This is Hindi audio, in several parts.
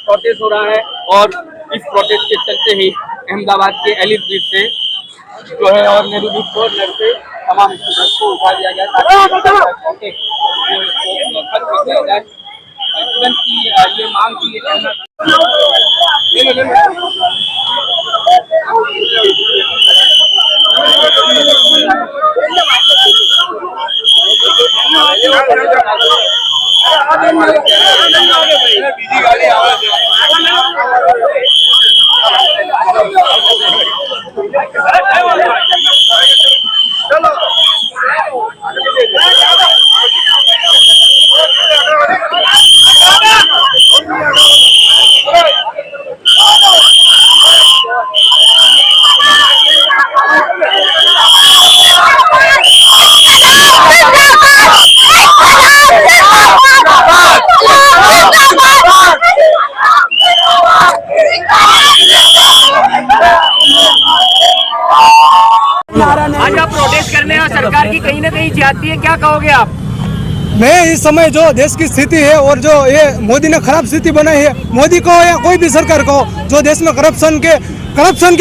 प्रोटेस्ट हो रहा है और इस प्रोटेस्ट के चलते ही अहमदाबाद के एलिस ब्रिज से जो है और नेहरू ब्रिज को से तमाम स्टूडेंट्स को उठा दिया गया स्टूडेंट की ये मांग की आज आप प्रोटेस्ट करने और सरकार की कहीं ना कहीं ज्यादती है, क्या कहोगे आप? मैं इस समय जो देश की स्थिति है और जो ये मोदी ने खराब स्थिति बनाई है, मोदी को या कोई भी सरकार को, जो देश में करप्शन के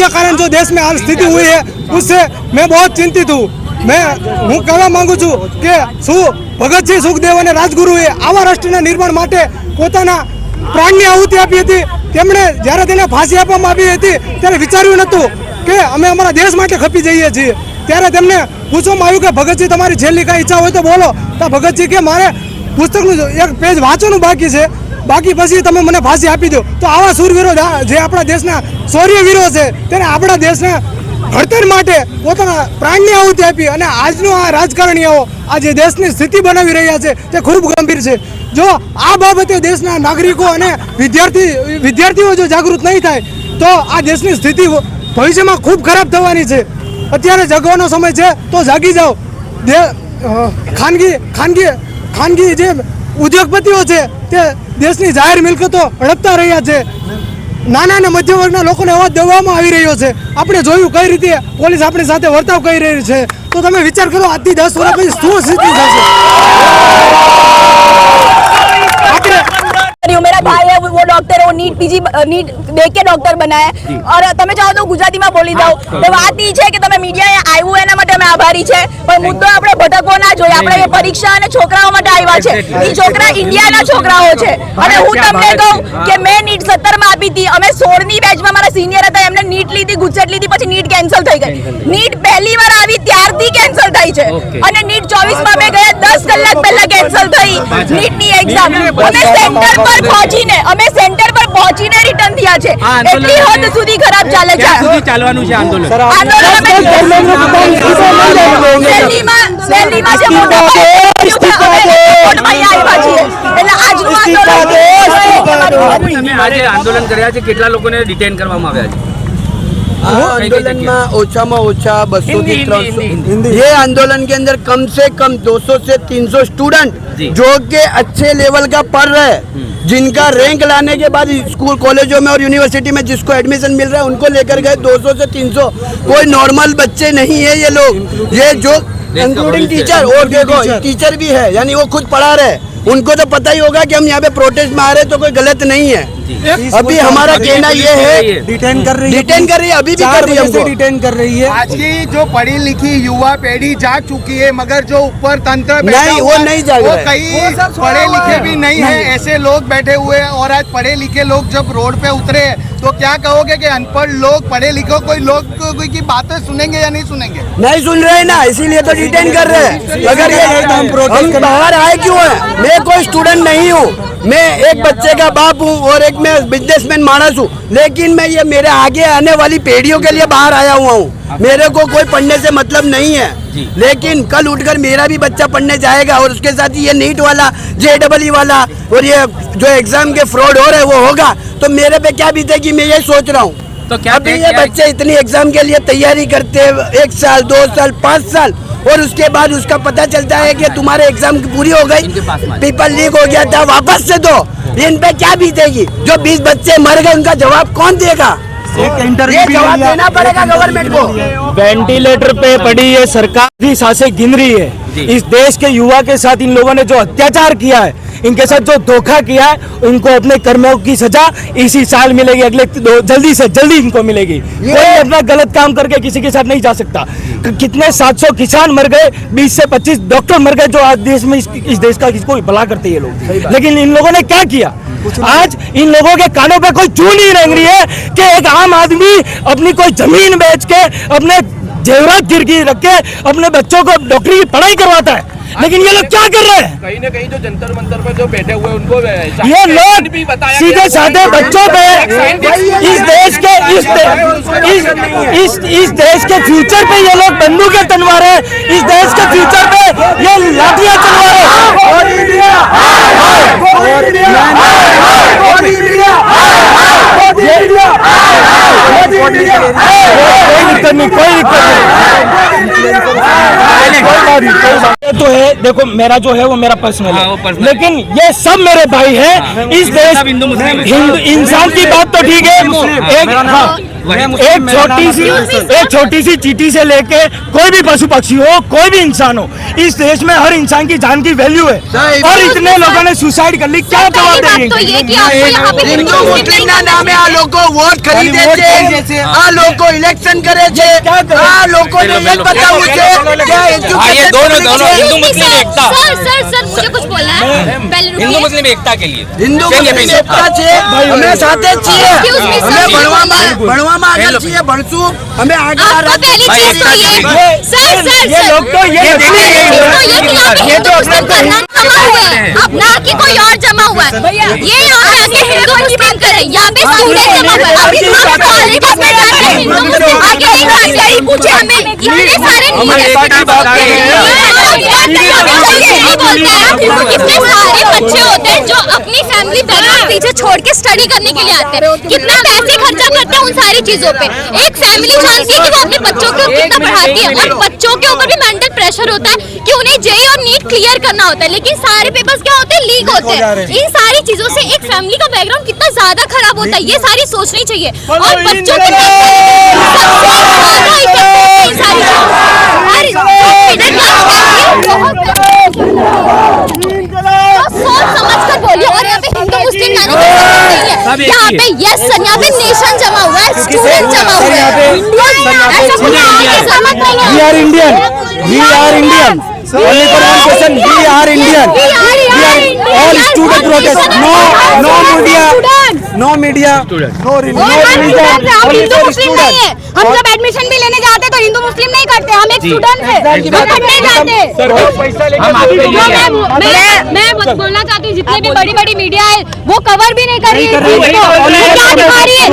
कारण जो देश में हाल स्थिति हुई है, उससे मैं बहुत चिंतित हूँ। मैं कहवा मांगू छू कि ભગતસિંહ સુખદેવ અને રાજગુરુએ આવા રાષ્ટ્રના નિર્માણ માટે પોતાના પ્રાણની આહુતિ આપી હતી। તેમણે જ્યારે તેને ફાંસી આપવામાં આવી હતી ત્યારે વિચાર્યું નહોતું કે અમે અમારા દેશ માટે ખપી જઈએ છીએ। ત્યારે તેમને પૂછવામાં આવ્યું કે ભગતસિંહ તમારી છેલ્લી કાંઈ ઈચ્છા હોય તો બોલો। તો ભગતસિંહ કે મારે પુસ્તકનું એક પેજ વાંચવાનું બાકી છે, બાકી પછી તમે મને ફાંસી આપી દો। તો આવા શૂરવીરો જે આપણા દેશના શૌર્યવીરો છે તેને આપણા દેશને ઘડતર માટે પોતાના પ્રાણની આહુતિ આપી અને આજનો આ રાજકારણીઓ આ જે દેશની સ્થિતિ બનાવી રહ્યા છે તે ખૂબ ગંભીર છે। જો આ બાબતે દેશના નાગરિકો અને વિદ્યાર્થીઓ જો જાગૃત નહીં થાય તો આ દેશની સ્થિતિ ભવિષ્યમાં ખૂબ ખરાબ થવાની છે। અત્યારે જગવાનો સમય છે તો જાગી જાઓ। ખાનગી જે ઉદ્યોગપતિઓ છે તે દેશની જાહેર મિલકતો હડપતા રહ્યા છે। નાના અને મધ્ય વર્ગના લોકોને અવાજ દેવામાં આવી રહ્યો છે। આપણે જોયું કઈ રીતે પોલીસ આપણી સાથે વર્તાવ કરી રહી છે। તો તમે વિચાર કરો આજથી 10 વર્ષ પછી શું સ્થિતિ થશે। मेरा भाई है वो डॉक्टर है, वो नीट दे के डॉक्टर बना है। और તમે ચાહો તો ગુજરાતીમાં બોલી દઉં તો વાત ઈ છે કે તમે મીડિયા આવ્યું એના માટે અમે આભારી છે, પણ મુદ્દો આપણે ભટકવો ના જોઈએ। આપણે એ પરીક્ષા અને છોકરાઓ માટે આવ્યા છે, ઈ છોકરા ઇન્ડિયાના છોકરાઓ છે। અને હું તમને કહું કે મેં નીટ 17 માં આપી હતી, અમે 16 ની બેચમાં મારા સિનિયર હતા, એમને નીટ લીધી, ગુજસેટ લીધી, પછી નીટ કેન્સલ થઈ ગઈ। નીટ પહેલી વાર આવી ત્યારથી કેન્સલ થઈ છે અને નીટ 24 માં અમે ગયા 10 કલાક પહેલા કેન્સલ થઈ નીટની એક્ઝામ। અમે સેન્ટર પર પહોંચીને રિટર્ન થયા છે। એટલી હદ સુધી ખરાબ ચાલે છે। સુધી ચાલવાનું છે આંદોલન? દિલ્હીમાં જે મોટા આજે આંદોલન કર્યા છે, કેટલા લોકોને ડિટેન કરવામાં આવ્યા છે? आंदोलन में ओछा 200 થી 300 ये आंदोलन के अंदर कम से कम 200 से 300 स्टूडेंट जो के अच्छे लेवल का पढ़ रहे हैं, जिनका रैंक लाने के बाद स्कूल कॉलेजों में और यूनिवर्सिटी में जिसको एडमिशन मिल रहा है उनको लेकर गए। 200 से 300 कोई नॉर्मल बच्चे नहीं है ये लोग, ये जो इंक्लूडिंग टीचर, और देखो टीचर भी है, यानी वो खुद पढ़ा रहे। उनको तो पता ही होगा कि हम यहाँ पे प्रोटेस्ट में आ रहे तो कोई गलत नहीं है। अभी हमारा कहना ये है डिटेन कर रही है, अभी भी कर रही है, डिटेन कर रही है। आज की जो पढ़ी लिखी युवा पीढ़ी जा चुकी है, मगर जो ऊपर तंत्र नहीं वो नहीं जाएगा, वो कई पढ़े लिखे भी नहीं है, ऐसे लोग बैठे हुए हैं। और आज पढ़े लिखे लोग जब रोड पे उतरे तो क्या कहोगे कि अनपढ़ लोग पढ़े लिखे कोई लोग कोई की बातें सुनेंगे या नहीं सुनेंगे? नहीं सुन रहे ना, इसीलिए तो डिटेन कर रहे हैं। अगर ये हम बाहर आए क्यों हैं? मैं कोई स्टूडेंट नहीं हूँ, मैं एक बच्चे का बाप हूँ और एक मैं बिजनेसमैन मानस हूँ, लेकिन मैं ये मेरे आगे आने वाली पीढ़ियों के लिए बाहर आया हुआ हूँ। मेरे को कोई पढ़ने से मतलब नहीं है, लेकिन कल उठकर मेरा भी बच्चा पढ़ने जाएगा और उसके साथ ये नीट वाला, JEE वाला और ये जो एग्जाम के फ्रॉड हो रहे हैं वो होगा, तो मेरे पे क्या बीतेगी, मैं ये सोच रहा हूँ। तो क्या अभी ये बच्चे इतनी एग्जाम के लिए तैयारी करते हैं 1 साल 2 साल 5 साल, और उसके बाद उसका पता चलता है कि तुम्हारे एग्जाम पूरी हो गई, पेपर लीक हो गया था, वापस से दो। इन पे क्या बीतेगी? जो 20 बच्चे मर गए उनका जवाब कौन देगा? ये जवाब देना पड़ेगा गवर्नमेंट को। वेंटिलेटर पे पड़ी ये सरकार भी सांसें गिन रही है। इस देश के युवा के साथ इन लोगों ने जो अत्याचार किया है, इनके साथ जो धोखा किया है, इनको अपने कर्मों की सजा इसी साल मिलेगी, अगले जल्दी से जल्दी इनको मिलेगी। कोई अपना गलत काम करके किसी के साथ नहीं जा सकता। कितने 700 किसान मर गए, 20 से 25 डॉक्टर मर गए, जो आज देश में इस देश का किसको भला करते हैं ये लोग। लेकिन इन लोगों ने क्या किया? आज इन लोगों के कानों पे कोई चूं नहीं रेंग रही है कि एक आम आदमी अपनी कोई जमीन बेच के, अपने जेवरात गिरगी रख के अपने बच्चों को डॉक्टरी की पढ़ाई करवाता है। लेकिन ये लोग क्या कर रहे हैं? कहीं ना कहीं जो जंतर मंतर पर जो बैठे हुए उनको ये लोग सीधे साधे बच्चों पे इस देश के फ्यूचर पे ये लोग बंदूकें तनवा रहे हैं, इस देश के फ्यूचर पे ये लाठियां चलवा रहे हैं। तो है, देखो मेरा जो है वो मेरा पर्सनल है, लेकिन ये सब मेरे भाई हैं। इस देश हिंदू इंसान की बात तो ठीक है, एक छोटी सी चींटी से लेके कोई भी पशु पक्षी हो, कोई भी इंसान हो, इस देश में हर इंसान की जान की वैल्यू है। और इतने लोगों ने सुसाइड कर ली, क्या जवाब देंगे? हिंदू मुस्लिम ना नामे आ लोगो वोट खरीदे छे, आ लोगो इलेक्शन करे छे, आ लोगो ने एक बताऊं छे क्या एजुकेशन दोनों हिंदू मुस्लिम एकता। सर मुझे कुछ बोलना है। हिंदू मुस्लिम एकता के लिए हिंदू मुस्लिम एकता छे, हमें साथे छिए, हमें भणवामा આગળ છીએ, ભણશું અમે આગળ આ आपको पहली चीज तो ये लोग तो ये तो अपना जमा हुआ है, अब ना कि कोई और जमा हुआ है। ये यहाँ पे आके हिंदू मुस्लिम करे, यहाँ पे स्टूडेंट जमा हुआ है। अभी हम कॉलेज में जाके हिंदू मुस्लिम आगे नहीं करते, यही पूछे हमें इतने सारे कितने सारे बच्चे होते हैं जो अपनी फैमिली बैकग्राउंड पीछे छोड़ के स्टडी करने के लिए आते हैं, कितना पैसे खर्चा करते हैं उन सारी चीजों पे। एक फैमिली जानती है कि वो अपने बच्चों को कितना पढ़ाती है, और बच्चों के ऊपर भी मेंटल प्रेशर होता है कि उन्हें JEE और नीट क्लियर करना होता है, लेकिन सारे पेपर्स क्या होते हैं, लीक होते हैं। इन सारी चीजों से एक फैमिली का बैकग्राउंड कितना ज्यादा खराब होता है, ये सारी सोचनी चाहिए। और बच्चों के सोच समझ कर बोलिए। और यहाँ पे हिंदू मुस्लिम नानी नहीं है, यहाँ पे यस सर, यहाँ पे नेशन जमा हुआ है, स्टूडेंट जमा हुआ है। We are Indian. We are Indian. Only for one question. We are Indian. We are all student protest. No media. No media. No religion. हम हिंदू मुस्लिम नहीं है। हम जब एडमिशन भी लेने जाते तो हिंदू मुस्लिम नहीं करते, हम एक स्टूडेंट है, हम पढ़ने जाते। मैं बोलना चाहती हूँ, जितने भी बड़ी बड़ी मीडिया है वो कवर भी नहीं कर रही है, क्या दिखा रही है?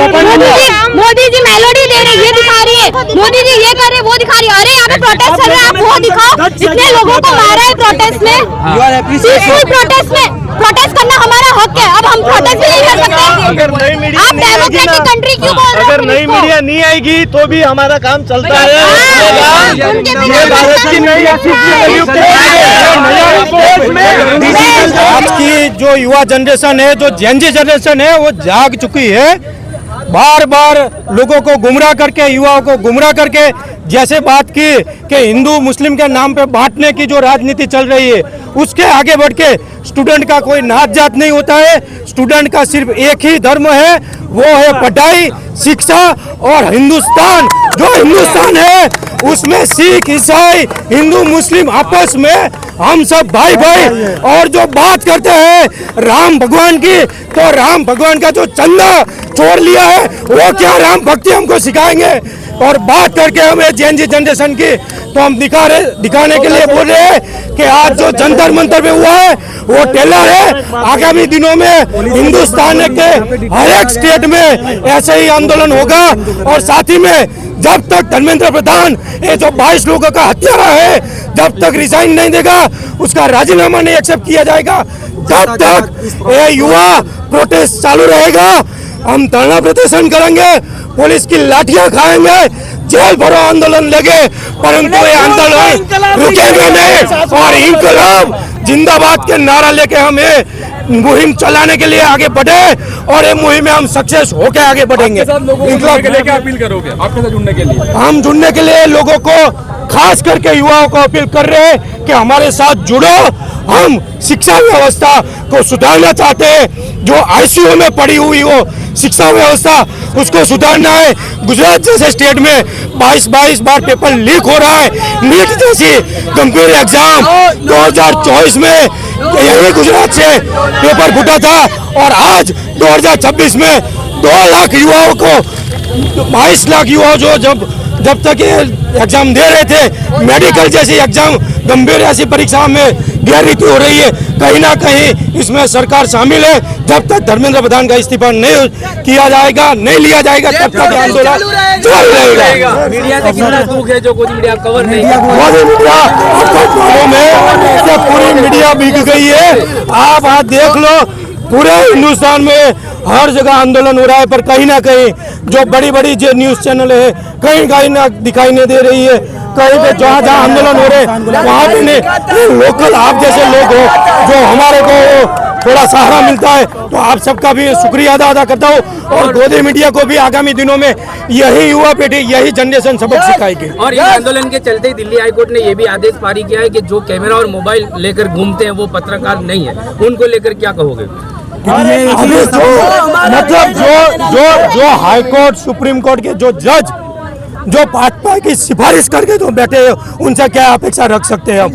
मोदी जी मेलोडी दे रहे, ये दिखा रही है, मोदी जी ये कर रहे, वो दिखा रही है। अरे यहाँ पे प्रोटेस्ट चल रहा है, आप वो दिखाओ। इतने लोगों को मारा है प्रोटेस्ट में, पीसफुल प्रोटेस्ट में। प्रोटेस्ट करना हमारा हक है, अब हम प्रोटेस्ट भी नहीं कर सकते। आप डेमोक्रेटिक कंट्री क्यों बोल रहे हो? अगर नई मीडिया नहीं आएगी तो भी हमारा काम चलता है। ये भारत की नई आज की जो युवा जनरेशन है, जो जेनजी जनरेशन है, वो जाग चुकी है। बार बार लोगों को गुमराह करके, युवाओं को गुमराह करके जैसे बात की कि हिंदू मुस्लिम के नाम पे बांटने की जो राजनीति चल रही है, उसके आगे बढ़ के स्टूडेंट का कोई नात जात नहीं होता है। स्टूडेंट का सिर्फ एक ही धर्म है, वो है पढ़ाई, शिक्षा और हिंदुस्तान। जो हिंदुस्तान है उसमें सिख, ईसाई, हिंदू, मुस्लिम आपस में हम सब भाई भाई। और जो बात करते हैं राम भगवान की, तो राम भगवान का जो चंदा छोड़ लिया है वो क्या राम भक्ति हमको सिखाएंगे। और बात करके हमें जेनजी जनरेशन की, तो हम दिखाने के लिए बोल रहे हैं कि आज जो जंतर मंतर पे हुआ है वो टेलर है। आगामी दिनों में हिंदुस्तान के हर एक स्टेट में ऐसे ही आंदोलन होगा। और साथ ही में जब तक धर्मेंद्र प्रधान ये जो 22 लोगों का हत्यारा है, जब तक रिजाइन नहीं देगा, उसका राजीनामा नहीं एक्सेप्ट किया जाएगा, तब तक ये युवा प्रोटेस्ट चालू रहेगा। हम धरना प्रदर्शन करेंगे, पुलिस की लाठियां खाएंगे, जेल भरो आंदोलन लगे, परंतु ये आंदोलन रुकेगा नहीं। और इंकलाब जिंदाबाद के नारा लेके हम ये मुहिम चलाने के लिए आगे बढ़े और ये मुहिम में हम सक्सेस होके आगे बढ़ेंगे। इंकलाब के लिए क्या अपील करोगे आपके साथ जुड़ने के लिए? हम जुड़ने के लिए लोगों को, खास करके युवाओं को अपील कर रहे हैं कि हमारे साथ जुड़ो। हम शिक्षा व्यवस्था को सुधारना चाहते हैं। जो आईसीयू में पड़ी हुई हो शिक्षा व्यवस्था, उसको सुधारना है। गुजरात जैसे स्टेट में 22 बार पेपर लीक हो रहा है। नीट जैसी गंभीर एग्जाम 2024 में यही गुजरात से पेपर फूटा था। और आज 2026 में 2 लाख युवाओं को, 22 लाख युवा जो जब तक ये एग्जाम दे रहे थे, मेडिकल जैसी एग्जाम, गंभीर ऐसी परीक्षा में गैररीति हो रही है। कहीं ना कहीं इसमें सरकार शामिल है। जब तक धर्मेंद्र प्रधान का इस्तीफा नहीं किया जाएगा, नहीं लिया जाएगा, तब तक आंदोलन जारी रहेगा। मीडिया से कितना दुख है जो कोई मीडिया कवर नहीं कर पूरी मीडिया बिक गई है। आप आज देख लो, पूरे हिंदुस्तान में हर जगह आंदोलन हो रहा है, पर कहीं ना कहीं जो बड़ी बड़ी जो न्यूज चैनल है कहीं ना दिखाई नहीं दे रही है। कहीं पे जहाँ जहाँ आंदोलन हो रहे हैं वहाँ पे नहीं। लोकल आप जैसे लोग हो जो हमारे को थोड़ा सहारा मिलता है, तो आप सबका भी शुक्रिया अदा करता हूँ। और गोदी मीडिया को भी आगामी दिनों में यही युवा पीढ़ी, यही जनरेशन सबक सिखाएगी। और इस आंदोलन के चलते दिल्ली हाईकोर्ट ने यह भी आदेश पारित किया है कि जो कैमरा और मोबाइल लेकर घूमते हैं वो पत्रकार नहीं है। उनको लेकर क्या कहोगे? अभी जो हाईकोर्ट, सुप्रीम कोर्ट के जो जज जो भाजपा की सिफारिश करके जो बैठे हैं, उनसे क्या अपेक्षा रख सकते हैं हम?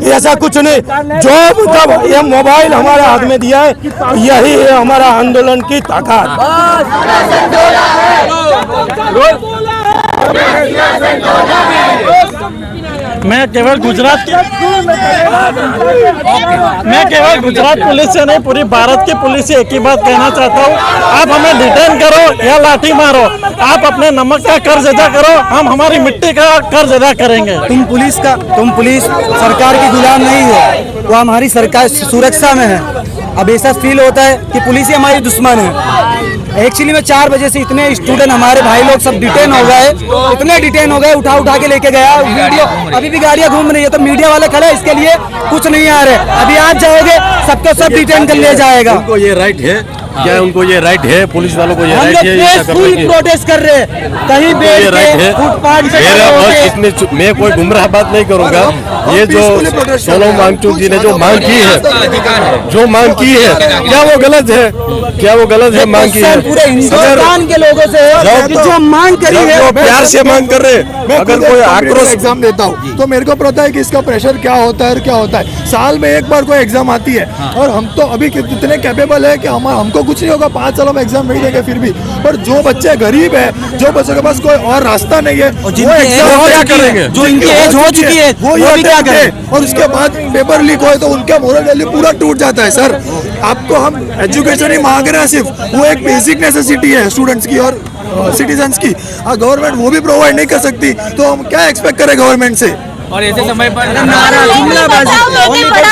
ऐसा कुछ नहीं। जो मतलब ये मोबाइल हमारे हाथ में दिया है, यही है हमारा आंदोलन की ताकत। मैं केवल गुजरात पुलिस से नहीं, पूरी भारत की पुलिस से एक ही बात कहना चाहता हूँ, आप हमें डिटेन करो या लाठी मारो, आप अपने नमक का कर्ज अदा करो, हम हमारी मिट्टी का कर्ज अदा करेंगे। तुम पुलिस सरकार की गुलाम नहीं हो, वो हमारी सरकार सुरक्षा में है। अब ऐसा फील होता है कि पुलिस ही हमारी दुश्मन है। एक्चुअली में 4 बजे से इतने स्टूडेंट हमारे भाई लोग सब डिटेन हो गए, इतने डिटेन हो गए, उठा के लेके गया। वीडियो अभी भी गाड़ियां घूम रही है, तो मीडिया वाले खड़े, इसके लिए कुछ नहीं आ रहे। अभी आज जाओगे सबको सब डिटेन कर लिया जाएगा। उनको ये राइट है क्या? उनको ये राइट है? पुलिस वालों को ये राइट है? फुल प्रोटेस्ट कर रहे हैं, कहीं ये राइट है। फुटपाथ इसमें मैं कोई गुमराह बात नहीं करूंगा। ये जो सोनम वांगचुक जी ने जो मांग की है, क्या वो गलत है? क्या वो गलत है? मांग की है पूरे हिंदुस्तान के लोगों से जो मांग करी है, प्यार से मांग कर रहे। अगर कोई आक्रोश एग्जाम देता हूँ तो मेरे को पता है कि इसका प्रेशर क्या होता है और क्या होता है। साल में एक बार कोई एग्जाम आती है, और हम तो अभी कितने कैपेबल है कि हमको कुछ नहीं होगा, 5 सालों में एग्जाम नहीं देंगे फिर भी। पर जो बच्चे गरीब है, जो बच्चों के पास कोई और रास्ता नहीं है, वो एग्जाम क्या करेंगे? जो इनकी एज हो चुकी है वो ये क्या करें? और उसके बाद पेपर लीक हो तो उनका मोरल वैल्यू पूरा टूट जाता है। सर, आपको हम एजुकेशन ही मांग रहे हैं, सिर्फ वो एक बेसिक नेसेसिटी है स्टूडेंट्स की और सिटीजन्स की। गवर्नमेंट वो भी प्रोवाइड नहीं कर सकती, तो हम क्या एक्सपेक्ट करें गवर्नमेंट से? और ऐसे समय पर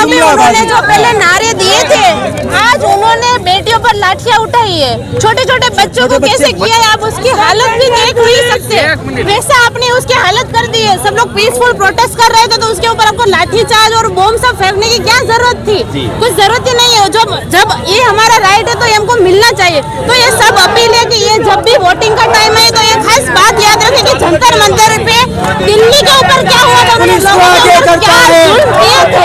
उन्होंने जो पहले नारे दिए थे, आज उन्होंने बेटियों पर लाठियां उठाई है, छोटे छोटे बच्चों को कैसे किया है, आप उसकी हालत भी देख नहीं सकते। वैसा आपने उसकी हालत कर दी है। सब लोग पीसफुल प्रोटेस्ट कर रहे थे, तो उसके ऊपर आपको लाठीचार्ज और बम सब फेंकने की क्या जरूरत थी? कुछ जरूरत ही नहीं है। जब ये हमारा राइट है तो ये हमको मिलना चाहिए। तो ये सब अपील है कि ये जब भी वोटिंग का टाइम है तो ये खास बात याद रखें कि जंतर मंतर पे दिल्ली के ऊपर क्या हुआ था, उन्होंने लोगों के ऊपर क्या जुल्म किए थे।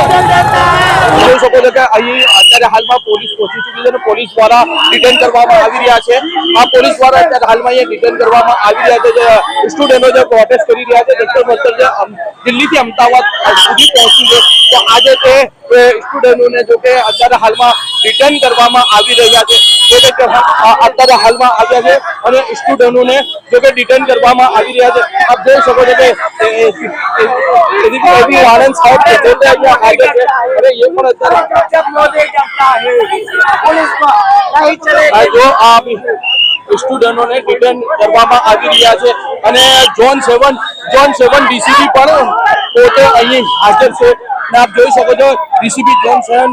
જોઈ શકો છો કે અહીં અત્યારે હાલમાં પોલીસ પહોંચી ચૂકી છે અને પોલીસ દ્વારા ડિટેન કરવામાં આવી રહ્યા છે। આ પોલીસ દ્વારા અત્યારે હાલમાં અહીંયા ડિટેન કરવામાં આવી રહ્યા છે। જે સ્ટુડન્ટો જે પ્રોટેસ્ટ કરી રહ્યા છે જંતર મંતર જે દિલ્હીથી અમદાવાદ સુધી પહોંચી છે, તો આજે તે સ્ટુડન્ટોને જો કે અત્યારે હાલમાં ડિટેન કરવામાં આવી રહ્યા છે। અત્યારે હાલમાં આવ્યા છે અને સ્ટુડન્ટોને જો કે ડિટેન કરવામાં આવી રહ્યા છે। આપ જોઈ શકો છો કે આનંદ સાહેબ છે તે અહીંયા હાજર છે અને એ પણ અત્યારે જો આ સ્ટુડન્ટોને ડિટેન કરવામાં આવી રહ્યા છે અને ઝોન 7 ડીસીપી પણ પોતે અહીં હાજર છે। અને આપ જોઈ શકો છો ડીસીપી ઝોન 7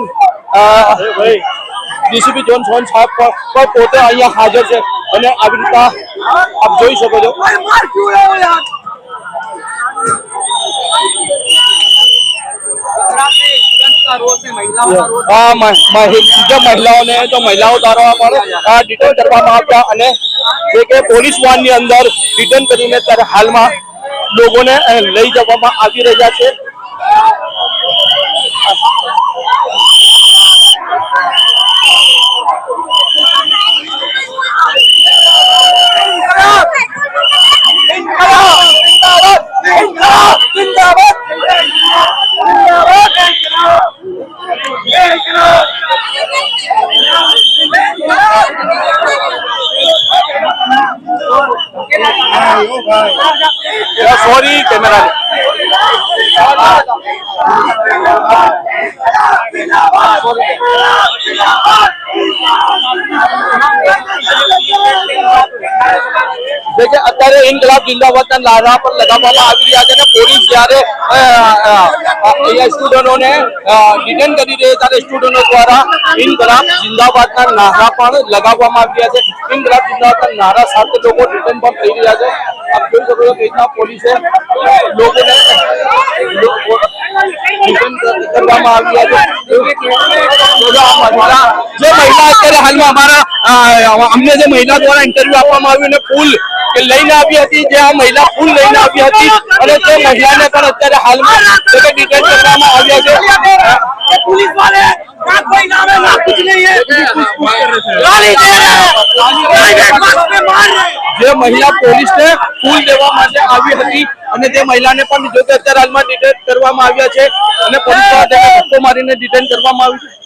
સાહેબ પણ પોતે અહીંયા હાજર છે અને આવી રીતે આપ જોઈ શકો છો। મહિલાઓને તો મહિલાઓ દ્વારા પણ ડિટેન કરવામાં આવ્યા અને જે કે પોલીસ વાનની અંદર ડિટેન કરીને ત્યારે હાલમાં લોકોને લઈ જવામાં આવી રહ્યા છે। सॉरी कैमरा देखिए અત્યારે ઇન્કલાબ જિંદાબાદના નારા પર લગાવવામાં આવી રહ્યા છે અને પોલીસ જ્યારે અહીંયા સ્ટુડન્ટોને ડિટેન કરી રહી ત્યારે સ્ટુડન્ટો દ્વારા ઇન્કલાબ જિંદાબાદના નારા પણ લગાવવામાં આવી રહ્યા છે। ઇન્કલાબ જિંદાબાદના નારા સાથે લોકો ડિટેન પણ થઈ રહ્યા છે। આપ જોઈ શકો છો કે પોલીસે લોકોને ડિટેન કરવામાં આવી રહ્યા છે। જે મહિલા અત્યારે હાલમાં અમારા અમને જે મહિલા દ્વારા ઇન્ટરવ્યુ આપવામાં આવ્યું અને ફૂલ લઈને આવી હતી, જે આ મહિલા ફૂલ લઈને આવી હતી અને તે મહિલાને પણ અત્યારે હાલમાં ડિટેન કરવામાં આવ્યા છે। पुलिस वाले ना कोई नाम है ना कुछ नहीं है, गाली दे रहे જે મહિલા પોલીસને ફૂલ દેવા માટે આવી હતી અને તે મહિલાને પણ જો કે અત્યારે હાલમાં ડિટેન કરવામાં આવ્યા છે અને પોલીસ દ્વારા ધક્કો મારીને ડિટેન કરવામાં આવ્યું છે।